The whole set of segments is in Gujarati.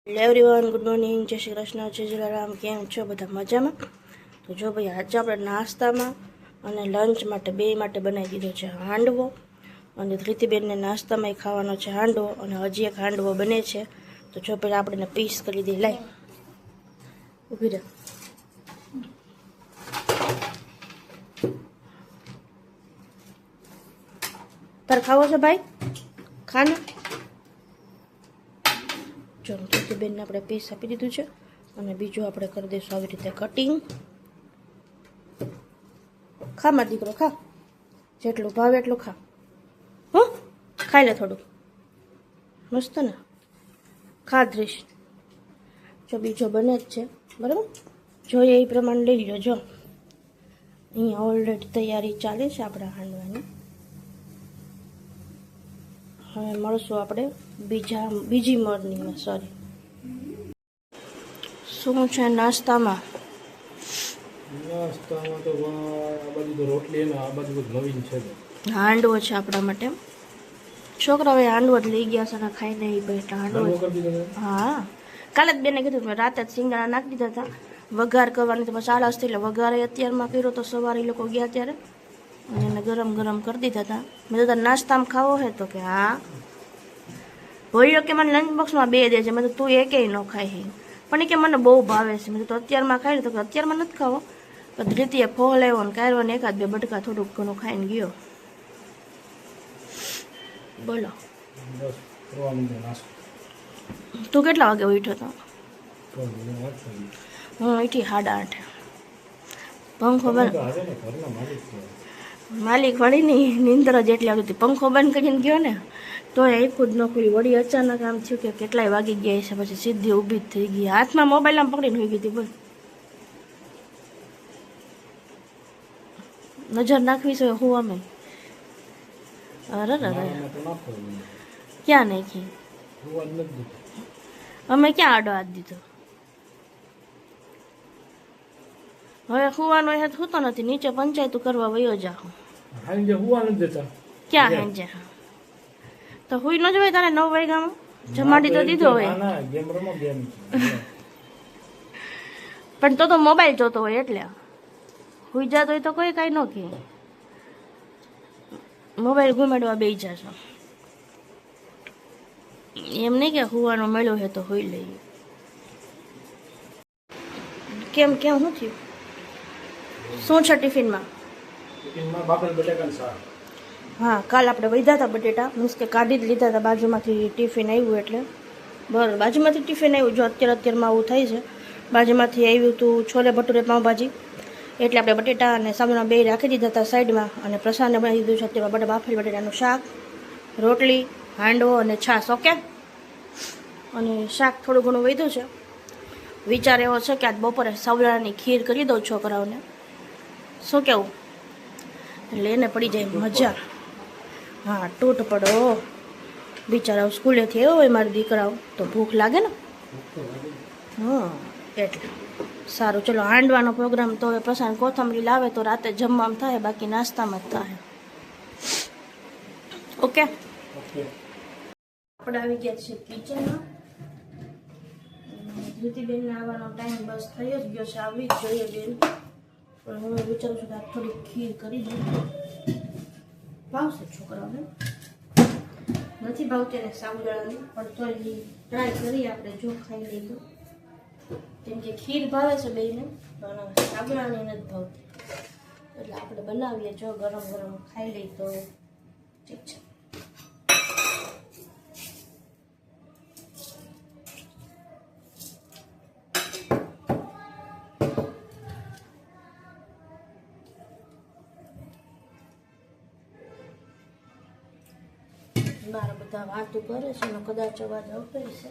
હેલો એવરીવન, ગુડ મોર્નિંગ, જય શ્રી કૃષ્ણ, જય જલારામ. કેમ છો બધા? મજામાં? તો જો ભાઈ, આજે આપણે નાસ્તામાં અને લંચ માટે બે માટે બનાવી દીધો છે હાંડવો. અને ધૃતિબેનને નાસ્તામાં ખાવાનો છે હાંડવો, અને હજી એક હાંડવો બને છે. તો જો પહેલાં આપણે એને પીસ કરી દઈએ. લાઈ ઊભી રહે. તારે ખાવો છે ભાઈ? ખાને. જો ધૃતિબેનને આપણે પીસ આપી દીધું છે, અને બીજું આપણે કરી દઈશું આવી રીતે કટિંગ. ખા મારો દીકરો, ખા, જેટલું ભાવે એટલું ખા. હો, ખાઈ લે થોડું. મસ્ત ને? ખા દ્રિશ. જો બીજો બને જ છે, બરાબર? જોઈએ એ પ્રમાણે લઈ લો. જો અહીંયા ઓલરેડી તૈયારી ચાલે છે આપણા હાંડવાની. હવે મળશું આપણે બીજી મોર્નિંગમાં. સોરી, શું છે નાસ્તામાં? તો આ બાજુ તો રોટલી ને આ બાજુ બધું નવીન છે. હાંડવો છે આપણા માટે. છોકરાઓ હાંડવો જ લઈ ગયા છે ને ખાઈને એ બેઠા. હાંડવો, હા, કાલે જ બેને કીધું. મેં રાતે જ સિંગાણા નાખી દીધા હતા. વઘાર કરવાની તો બસ આળસ થઈ, એટલે વઘારે અત્યારમાં કર્યો તો સવારે એ લોકો ગયા ત્યારે, અને એને ગરમ ગરમ કરી દીધા હતા. મેં તો નાસ્તામાં ખાવો હે? તો કે હા. બોલ્યો કે મને લંચ બોક્સમાં બે દેજે. મેં તો તું એકેય ન ખાય. પણ એ કે મને બહુ ભાવે છે. મેં તો અત્યારમાં ખાઈ તો કે અત્યારમાં નથી ખાવો. ધૃતિએ ફોલ આવ્યો ને કાઢવો ને એકાદ બે બટકા થોડુંક ઘણું ખાઈને ગયો. બોલો, તું કેટલા વાગે ઉઠ્યો હતો? હું ઉઠી 8:30. પંખો બંધ, માલિક વળી નહીં, નિંદ્ર જેટલી આવતી હતી. પંખો બંધ કરીને ગયો ને તો આખું જ ન ખુલી. વળી અચાનક આમ થયું કે કેટલાય વાગી ગયા છે. પછી સીધી ઊભી જ થઈ ગઈ. હાથમાં મોબાઈલ આમ પકડીને હોઈ ગઈ હતી. બોલ, નજર નાખવી છે હું અમે? અરે ક્યાં નાખી? અમે ક્યાં આડો હાથ દીધો? હવે હુવાનો હે તો તો નથી. નીચે પંચાયત કરવા વયો જાઓ. ક્યાં હેંજે? તો હુઈ ન જવાય તારે? 9 વાગ્યામાં જમાડી તો દીધો હોય. પણ તો મોબાઈલ જોતો હોય એટલે હુઈ જતો હોય તો કોઈ કાંઈ ન કહે. મોબાઈલ ઘુમાડવા બેસી જાશો. એમ નહીં કે હુવાનો મળ્યો છે તો હોઈ લઈએ. કેમ કેમ શું થયું? શું છે ટિફિનમાં? હા, કાલ આપણે વધ્યા હતા બટેટા. મીન્સ કે કાઢી જ લીધા હતા બાજુમાંથી. ટિફિન આવ્યું એટલે બરાબર, બાજુમાંથી ટિફિન આવ્યું. જો અત્યારમાં આવું થાય છે. બાજુમાંથી આવ્યું હતું છોલે ભટુરે પાઉંભાજી, એટલે આપણે બટેટા અને સાબુના બે રાખી દીધા હતા સાઈડમાં. અને પ્રસાદને બનાવી દીધું છે અત્યારમાં બાફેલી બટેટાનું શાક, રોટલી, હાંડવો અને છાશ. ઓકે. અને શાક થોડું ઘણું વધ્યું છે. વિચાર એવો છે કે આજ બપોરે સાવલાની ખીર કરી દઉં છોકરાઓને. શું કેવું? એટલે એને પડી જાય મજા. હા, તૂટ પડો. બિચારાઓ સ્કૂલેથી આવ્યો હોય મારા દીકરાઓ તો ભૂખ લાગે ને. હા, એટલે સારું. ચલો, હાંડવાનો પ્રોગ્રામ તો હવે પ્રશાંત કોથમરી લાવે તો રાતે જમવામાં થાય, બાકી નાસ્તામાં જ થાય. ઓકે. આપણે આવી ગયા છીએ કિચનમાં. ધૃતિબેનને આવવાનો ટાઈમ બસ થઈ જ ગયો છે. આવી જ જોઈએ બેન. પણ હું વિચારું છું કે આ થોડી ખીર કરી દઉં. ભાવશે છોકરાઓને? નથી ભાવતી એને સાબુદાણાની, પણ તો ટ્રાય કરીએ આપણે. જો ખાઈ લીધું કેમ કે ખીર ભાવે છે બેને, પણ સાબુદાણાની નથી ભાવતી. એટલે આપણે બનાવીએ. જો ગરમ ગરમ ખાઈ લઈ તો ઠીક છે. મારા બધા વાતું કરે છે ને કદાચ અવાજ આવતો હશે.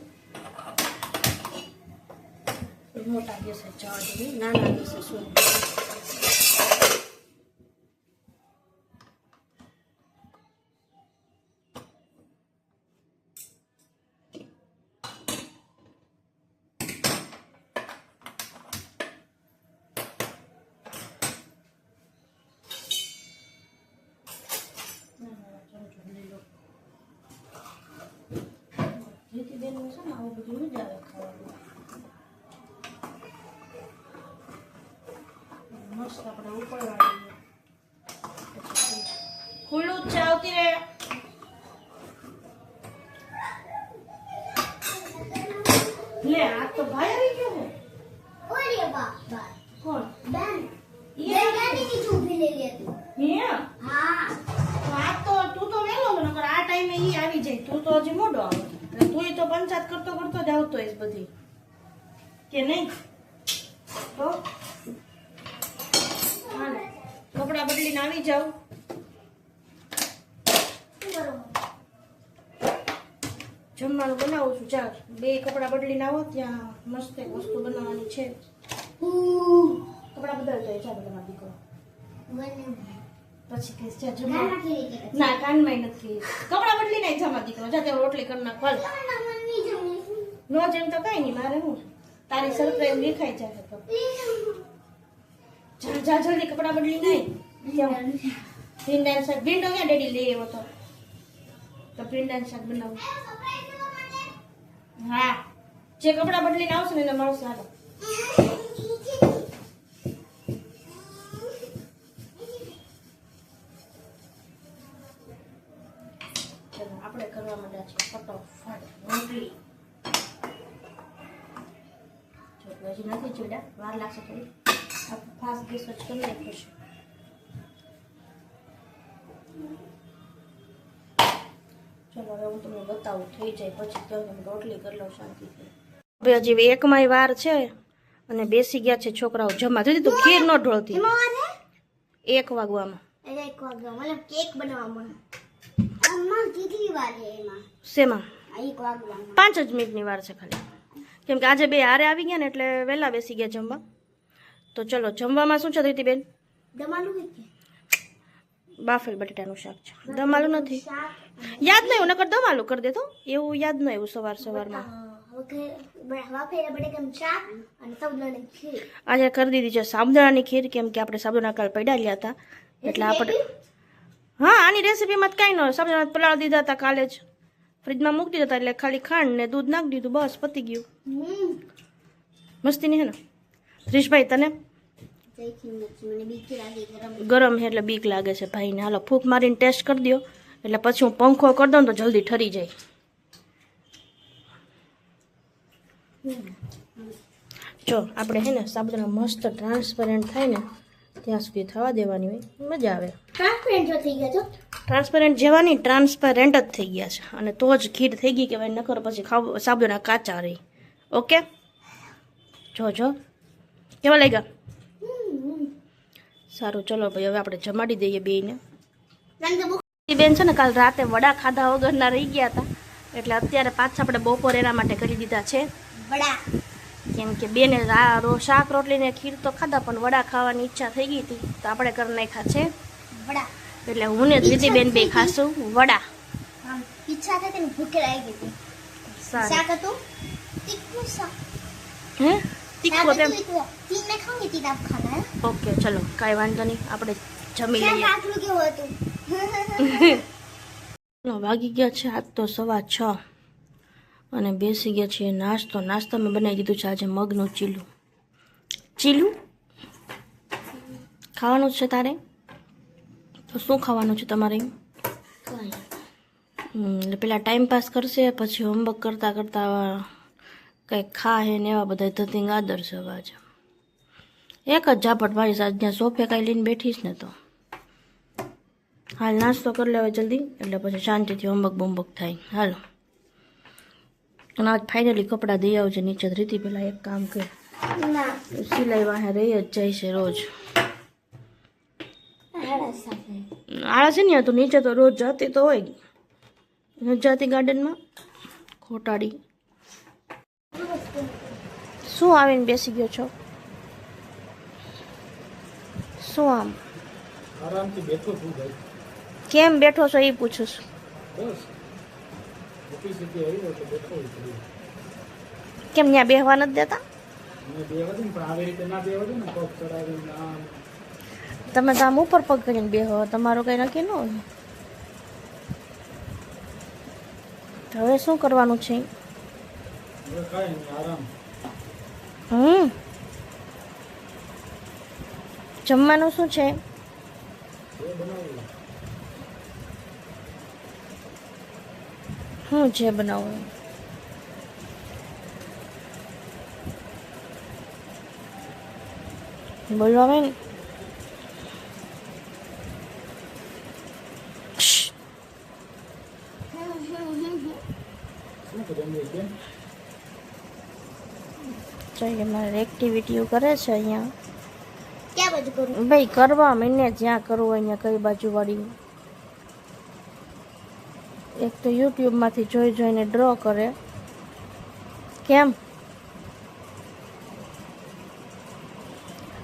મોટા દિવસે ચાર્જ, નાના દિવસે શું. બેનનું છે ને આવું બધું મજા આવે ખાવાનું. મસ્ત આપણે ઉકળવાનું ખુલ્લું જ છે આવતી રે. લે આ તો ભાઈ આવી ગયો ને. ઓરે બાપા કોણ? બેન ઈ ગાડી ની ઊભી લઈ લેતી હે હા આ તો તું તો વેલો નકર આ ટાઈમે ઈ આવી જાય. તું તો હજી મોડો આવે એટલે તું તો પંચાયત કરતો કરતો જ આવતો હોઈશ બધી કે નહીં. તો હાલે કપડાં બદલીને આવી જાવ. જમવાનું બનાવું છું. ચાલ બે કપડાં બદલીને આવો ત્યાં મસ્ત એક વસ્તુ બનાવવાની છે. કપડાં બદલતો ચાલ તમારો દીકરો પછી કહીશ જા જમવા. ના કાનમાં નથી કપડાં બદલીને આવી જા મારો દીકરો. જા તે રોટલી કરી નાખ. હાલ નો જેમ તો કઈ નહીં મારે હું તારી સરપ્રાઈઝ દેખાઈ જાય તો જા જા જલ્દી કપડાં બદલીને આવી. ભીંડાનું શાક ભીંડો ક્યાં ડેડી લઈ આવ્યો તો ભીંડાનું શાક બનાવું. હા જે કપડાં બદલીને આવશે ને એને મળશે. હાલો ચલો આપણે કરવા માંડ્યા છે ફટોફટ રોટલી. જો હજી નથી ચૂડા વાર લાગશે થોડી. ફાસ્ટ ગેસ જ કરી નાખ્યો છે. ચલો હવે હું તમને બતાવું થઈ જાય પછી તો તમે રોટલી કરી લો શાંતિથી. હવે હજી એકમાંય વાર છે અને બેસી ગયા છે છોકરાઓ જમવા. જોતી તું ખીર ન ઢોળતી. 1 વાગવામાં એક વાગ્યા મતલબ કેક બનાવવામાં અમ્મા કેટલી વાર છે એમાં શેમાં 1 વાગ્યામાં 5 જ મિનિટની વાર છે ખાલી. કેમ કે આજે બે હારે આવી ગયા ને એટલે વહેલા બેસી ગયા જમવા. તો ચલો જમવામાં શું છે ધીતીબેન? દમાલું કે બાફેલ બટેટાનું શાક છે. દમાલું નથી યાદ નહીં. નકર દમાલું કરી દેતો એવું યાદ ન આવ્યું સવારમાં. વાફેલા બટેકાનું શાક અને સાબુદાણાની ખીર. આજે કરી દીધી છે સાબુદાણાની ખીર. કેમ કે આપણે સાબુદાણા કાલ પડ્યા લ્યા હતા એટલે આપણે હા આની રેસીપીમાં જ કાંઈ ન હોય. સાબુદાણા પલાળી દીધા હતા કાલે જ ફ્રીજમાં મૂકી દીધા હતા એટલે ખાલી ખાંડ ને દૂધ નાખી દીધું બસ પતી ગયું. મસ્તી નહીં હે ને ત્રીશભાઈ તને? મને બીક લાગે ગરમ છે એટલે બીક લાગે છે ભાઈને. હાલો ફૂંક મારીને ટેસ્ટ કરી દો એટલે પછી હું પંખો કરી દઉં તો જલ્દી ઠરી જાય. જો આપણે હે ને સાબુદાણા મસ્ત ટ્રાન્સપેરન્ટ થાય ને ત્યાં સુધી થવા દેવાની હોય મજા આવે. ટ્રાન્સપેરન્ટ જો થઈ ગયા છો ટ્રાન્સપેરન્ટ જેવા નહીં ટ્રાન્સપેરન્ટ જ થઈ ગયા છે અને તો જ ખીર થઈ ગઈ કે ભાઈ નકર પછી ખાવ સાબુદાણા કાચા રહી. ઓકે જો કેવા લાગ્યા? સારું ચલો ભાઈ હવે આપણે જમાડી દઈએ બેયને. બેન છે ને કાલ રાતે વડા ખાધા વગરના રહી ગયા હતા એટલે અત્યારે પાછા આપણે બપોર એના માટે કરી દીધા છે વડા. કેમ કે બેને શાક રોટલી ને ખીર તો ખાધા પણ વડા ખાવાની ઈચ્છા થઈ ગઈ હતી તો આપણે કરી નાખ્યા છે વડા. એટલે હું ને દીદીબેન બે ખાશું વડા. ઈચ્છા થઈ તેની ભૂખ લાગી ગઈ. સારું શાક હતું તીખું શાક. હે તીખું તેમ? તીન મેં ખાઉંगी तीन आप खाना है. ઓકે ચલો કાંઈ વાંધો નહીં આપણે જમી क्या લઈએ. काटलू केवळ तू. વાગી ગયા છે આજ તો 6:15 અને બેસી ગયા છીએ નાસ્તો મેં બનાવી દીધું છે આજે મગનું ચીલું ખાવાનું છે તારે? તો શું ખાવાનું છે તમારે? એટલે પેલા ટાઈમ પાસ કરશે પછી હોમવર્ક કરતાં કંઈક ખા ને એવા બધા ધતિંગ આદર છે અવાજ. એક જ ઝાપટ મારી સાથે જ્યાં સોફે કાંઈ લઈને બેઠીશ ને તો હાલ નાસ્તો કરી લેવા જલ્દી એટલે પછી શાંતિથી હોમવર્ક બોમવર્ક થાય. હાલો અને આજ ફાઇનલી કપડાં દઈ આવજે નીચે. ધરીતી પેલા એક કામ કર ના સિલાઈ વાહે રહી જ જાય છે રોજ. આળસ આવે. આળસ છે ને તો નીચે તો રોજ જતી તો હોય જાતી ગાર્ડનમાં ખોટાડી. શું આવીને બેસી ગયો છો? શું આમ આરામથી બેઠો છું ભાઈ. કેમ બેઠો છો એ પૂછું છું. બસ ઓફિસેથી આવ્યો તો બેઠો છું. કેમ ત્યાં બેહવા નથી દેતા? મને બેવા દે ને પણ આવી રીતે ના બેવા દે ને પગ ચડાવીને આમ. તમે તો આમ ઉપર પગ કરીને બેહો તમારું કંઈ નક્કી ન હોય. હવે શું કરવાનું છે? હવે કાંઈ નહીં, આરામ. જમવાનું શું છે? એ બનાવ્યું. શું છે બનાવવું? બોલવા આવે ને. શું કરે એમ બેન? જોઈએ મારે એક્ટિવિટીઓ કરે છે અહીંયા. ક્યાં બધું કરું? ભાઈ કરવા મને જ્યાં કરવું હોય અહીંયા કઈ બાજુ વાળી. એક તો યુટ્યુબમાંથી જોઈ જોઈને ડ્રો કરે. કેમ?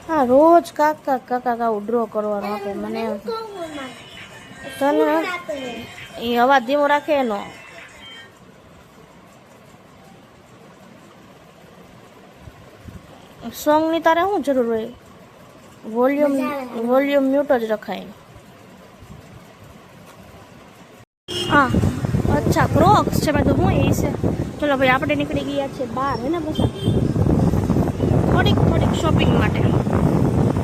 હા રોજ કાકા ડ્રો કરવાનો આપે મને. તને એ અવાજ ધીમો રાખે એનો. સોંગની તારે શું જરૂર હોય? વોલ્યુમ મ્યુટ જ રખાય. હા અચ્છા ક્રોક્સ છે મેં તો હું એ છે. ચલો ભાઈ આપણે નીકળી ગયા છે બહાર હે ને બસ થોડીક શોપિંગ માટે.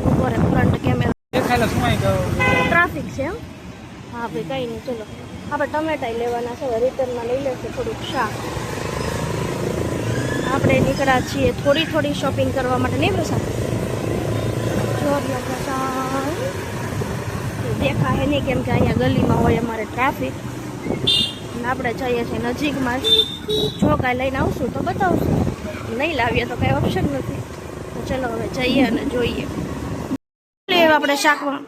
ઉપર ફ્રન્ટ કેમેરા દેખાયેલા સમય ગયો. ટ્રાફિક છે એમ. હા ભાઈ કંઈ નહીં ચલો આપણે ટમેટા લેવાના છે રિટર્નમાં લઈ લેશે થોડુંક શાક. આપણે નીકળ્યા છીએ થોડી શોપિંગ કરવા માટે નહીં પ્રસાદ દેખાય નહીં કેમ કે અહીંયા ગલીમાં હોય અમારે ટ્રાફિક. આપણે જઈએ છીએ નજીકમાં જ. જો કાંઈ લઈને આવશું તો બતાવશું, નહીં લાવીએ તો કાંઈ ઓપ્શન નથી. તો ચલો હવે જઈએ અને જોઈએ. આપણે શાકમાં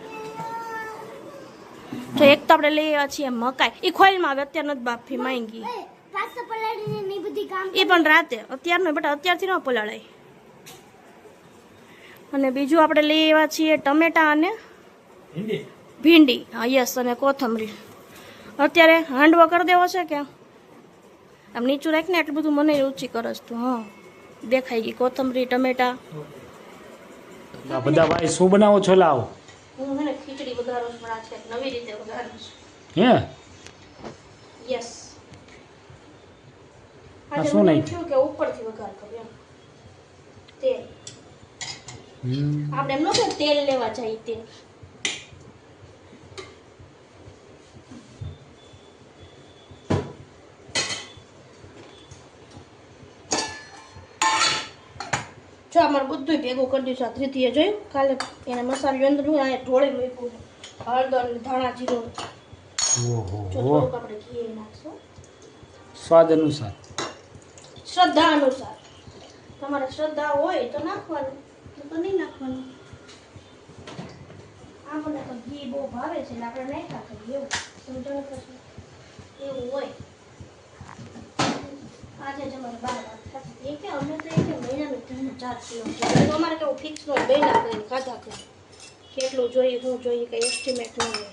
તો એક તો આપણે લઈ આવ્યા છીએ મકાઈ. એ ખોલમાં આવે અત્યારે નથી બાફી માંગી. પાસ્તા પલાળીને ને બધી કામ એ પણ રાતે. અત્યારનો બેટા અત્યારથી ન પલાળાય. અને બીજું આપણે લઈ આવ્યા છીએ ટમેટા અને હિન્દી. ભીંડી. હા યસ અને કોથમરી. અત્યારે હાંડવો કરી દેવો છે કે આમ નીચું રાખીને એટલું બધું મને રુચિ કરસ તું. હા દેખાઈ ગઈ કોથમરી ટમેટા. આ બધા ભાઈ શું બનાવો છો? લાવો. હું હે ને ખીચડી વઘારું છું, પણ આ છે નવી રીતે વઘારું છું. હે યસ આ શું નહીં? થયું કે ઉપરથી વઘાર કર્યો એમ. તેલ આપણે એમ ન કે તેલ લેવા જાય તેલ. જો અમારે બધું ભેગું કરી દીધું. આ ધૃતિએ જોયું કાલે એને મસાલો અંદર અહીંયા ઢોળે મૂક્યું છે. હળદર ને ધાણા જીરું. જો ઓહો થોડુંક આપણે ઘી નાખશું સ્વાદ અનુસાર. શ્રદ્ધા અનુસાર. તમારે શ્રદ્ધા હોય તો નાખવાનું, તો નહીં નાખવાનું. આપણને તો ઘી બહુ ભાવે છે એટલે આપણે નહીં નાખીએ એવું સમજણ થશે એવું હોય. આજે જ અમારે 12 વાત થતી. એ કે અમે તો એ કે મહિનાનું 4 કિલો તો અમારે કેવું ફિક્સ નો બહેના કરીને ખાધા કરે. કેટલું જોઈએ શું જોઈએ કંઈ એસ્ટિમેટ ન હોય.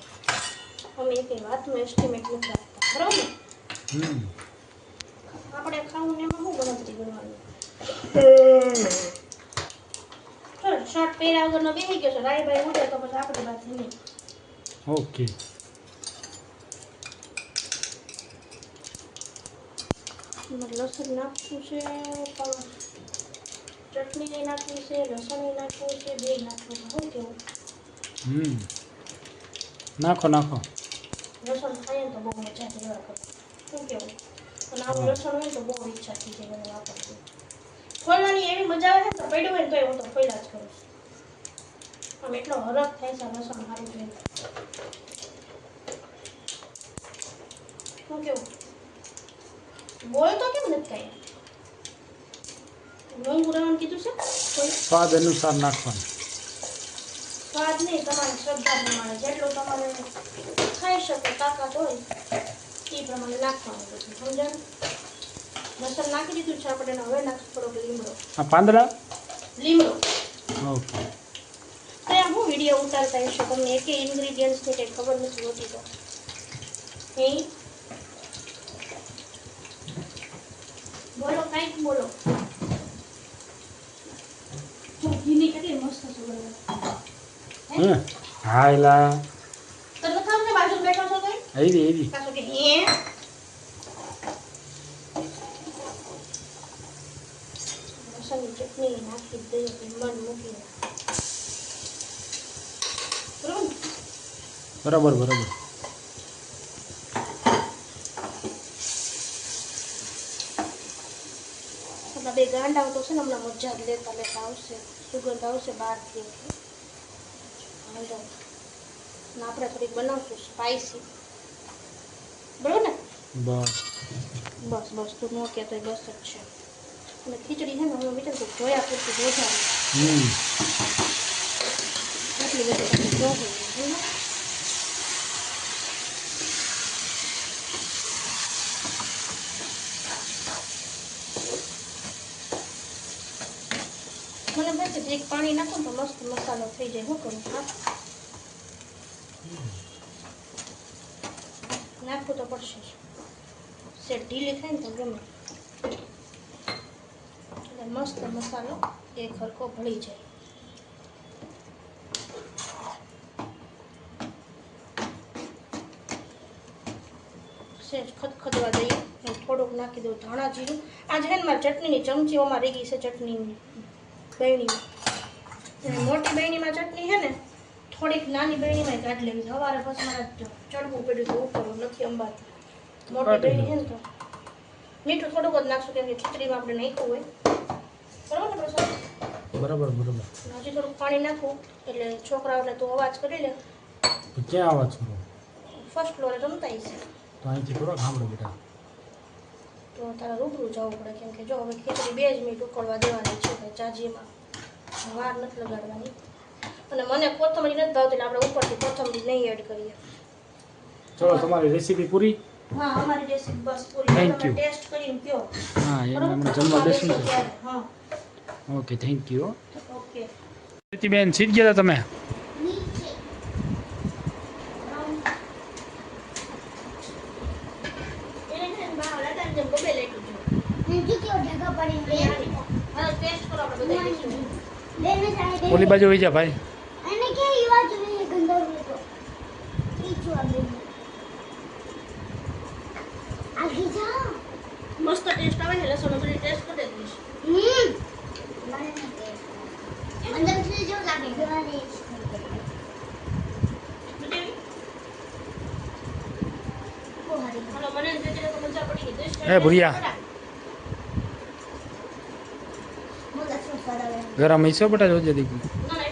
અમે એ કંઈ વાતનું એસ્ટિમેટ નથી રાખતા બરાબર ને. આપણે ખાવું ને એમાં શું ગણતરી કરવાની. ચલો શર્ટ પહેર્યા વગરનો બેસી ગયો છે. રાયભાઈ ઉડે તો પછી આપણી વાત નહીં. ઓકે. લસણ નાખવું છે, ચટણી નાખવી છે, લસણ નાખવું છે, બે નાખવું છે. શું કેવું? નાખો નાખો. લસણ ખાઈએ તો બહુ મજા થઈ જાય. શું કેવું? અને આવું લસણ હોય તો બહુ ઈચ્છા થઈ જાય મને વાપરતી. ખોલવાની એવી મજા આવે ને તો પડ્યું હોય ને તો હું તો ખોલ્યા જ કરું. આમ એટલો હરખ થાય છે લસણ સારું જોઈને. શું કેવું? બોલ તો કેમ નથી કાંઈ? મોંઘું રહેવાનું કીધું છે કોઈ? સ્વાદ અનુસાર નાખવાનું. સ્વાદ નહીં, તમારી શ્રદ્ધા પ્રમાણે જેટલું તમારે ખાઈ શકો તાકાત હોય એ પ્રમાણે નાખવાનું બધું. સમજાયું? લસણ નાખી દીધું છે આપણે. હવે નાખશું થોડોક લીમડો. આ પાંદડા. લીમડો ઓકે. તો આ હું વિડીયો ઉતારતા હશો તમને એક ઇન્ગ્રીડિયન્ટ્સની કંઈ ખબર નથી હોતી તો એ બોલો કાંઈક બોલો. જો ઘીની કેટલી મસ્ત સુગંધ. હા એલા તો બતાવ ને બાજુ બેઠો છો તોય આવી આવી. કાસો કે લસણની ચટણી નાખી દઈએ મન મૂકીને બરાબર ને? બરાબર. આપણા બે ગાંડાઓ તો છે ને હમણાં મજા જ લેતા આવશે, સુગંધ આવશે બહારથી એટલે ને આપણે થોડીક બનાવશું સ્પાઈસી, બરાબર ને? બસ. બસ બસ તું ન કહેતો બસ જ છે. અને ખીચડી છે ને હું વિચારું જોયા પૂરતી વધારે એટલી બધી જોવું. મને બેસે એક પાણી નાખો ને તો મસ્ત મસાલો થઈ જાય. શું કરું? નાખવું તો પડશે જ. સેટ ઢીલી થાય ને તો ગમે એટલે મસ્ત મસાલો એક હરખો ભળી જાય. સેજ ખદખદવા દઈએ. થોડુંક નાખી દઉં ધાણા જીરું. આજે છે ને મારી ચટણીની ચમચીઓમાં રહી ગઈ છે ચટણીની બહેણીમાં. મોટી બહેણીમાં ચટણી છે ને થોડીક નાની બહેણીમાં કાઢી લેવી. સવારે પછી મારે ચડવું પડ્યું તો ઉપર નથી અંબાતી. મોટી બહેણી છે ને તો મીઠું થોડુંક જ નાખશું કેમ કે ખીચડીમાં આપણે નાખ્યું હોય. બરાબર ને પ્રસાદ? બરાબર. હજી થોડુંક પાણી નાખું એટલે છોકરાઓને તું અવાજ કરી લે. તો ક્યાં આવા છો? ફર્સ્ટ ફ્લોરે રમતા છે તો અહીંથી થોડોક સાંભળો બેટા. તો તારે રૂબરૂ જવું પડે કેમ કે જો હવે ખીચડી 2 જ મિનિટ ઉકળવા દેવાની છે ભાઈ. ચાજીમાં વાર નથી લગાડવાની. અને મને કોથમરી નથી ભાવતી એટલે આપણે ઉપરથી કોથમરી નહીં એડ કરીએ. ચલો તમારી રેસીપી પૂરી. હા અમારી રેસીપી બસ પૂરી. Thank તમે you. ટેસ્ટ કરીને કહો. હા એને બરાબર? હમણાં જમવા બેસું છે. ત્યારે. હા ઓકે થેન્ક યુ. ઓકે. બેન સીટ ગયા હતા તમે? નીચે એને છે ને બહાર લગાડીને જેમ બબે લેટી જો. નીચે કેવો ઢગા પડી ગયા હવે ટેસ્ટ કરો આપણે બધા બેસીને. બેને સાઈડ ઓલી બાજુ વહી જા ભાઈ. અને કે ઈ બાજુ ને ગંધાવ તો ઈચું આ બેન આગી જા મસ્ત ટેસ્ટ આવે ને લસણ બધી ટેસ્ટ કરી દઈશ. મને અંદર થી જો લાગે ગવાને હાલો મને જે તો મજા પડી ગઈ. ટેસ્ટ એ ભુરિયા. મોટા સ્વાદ આવે ગરમ હઈસો બેટા જોજે દીકરી. ના